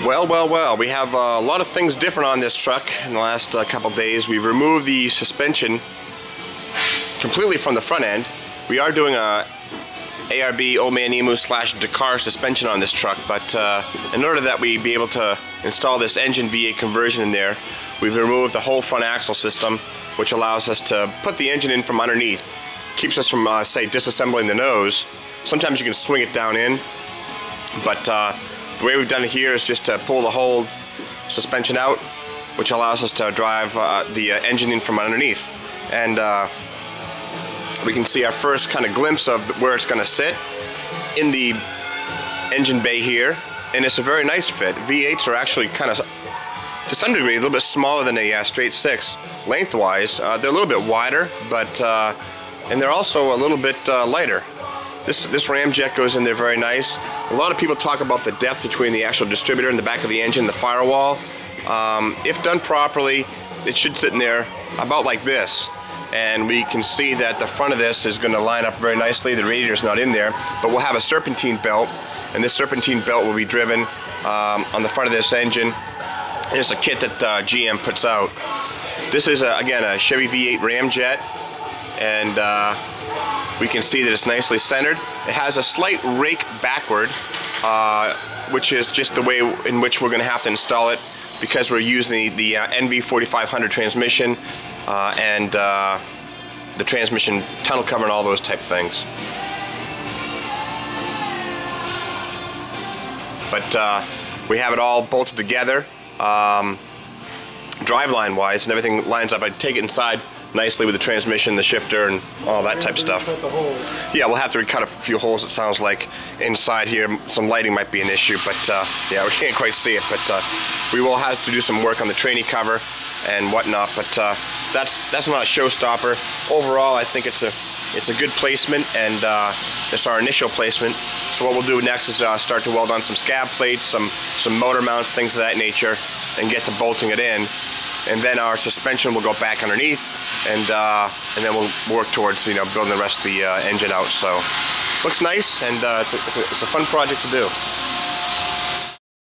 Well, we have a lot of things different on this truck in the last couple days. We've removed the suspension completely from the front end. We are doing a ARB Old Man Emu / Dakar suspension on this truck, but in order that we be able to install this engine V8 conversion in there, we've removed the whole front axle system, which allows us to put the engine in from underneath. Keeps us from, say, disassembling the nose. Sometimes you can swing it down in, but the way we've done it here is just to pull the whole suspension out, which allows us to drive the engine in from underneath. And we can see our first kind of glimpse of where it's going to sit in the engine bay here, and it's a very nice fit. V8s are actually kind of, to some degree, a little bit smaller than a straight six lengthwise. They're a little bit wider, but and they're also a little bit lighter. This ramjet goes in there very nice. A lot of people talk about the depth between the actual distributor and the back of the engine, the firewall. If done properly, it should sit in there about like this. And we can see that the front of this is going to line up very nicely. The radiator's not in there, but we'll have a serpentine belt, and this serpentine belt will be driven on the front of this engine. It's a kit that GM puts out. This is, again, a Chevy V8 ramjet, and we can see that it's nicely centered. It has a slight rake backward, which is just the way in which we're going to have to install it, because we're using the NV4500 transmission and the transmission tunnel cover and all those type of things. But we have it all bolted together, driveline wise, and everything lines up. I take it inside nicely with the transmission, the shifter, and all that type of stuff. Yeah, we'll have to recut a few holes, it sounds like, inside here. Some lighting might be an issue, but yeah, we can't quite see it. But we will have to do some work on the trainee cover and whatnot. But that's not a showstopper. Overall, I think it's a good placement, and it's our initial placement. So what we'll do next is start to weld on some scab plates, some motor mounts, things of that nature, and get to bolting it in. And then our suspension will go back underneath, and then we'll work towards building the rest of the engine out. So looks nice, and it's a fun project to do.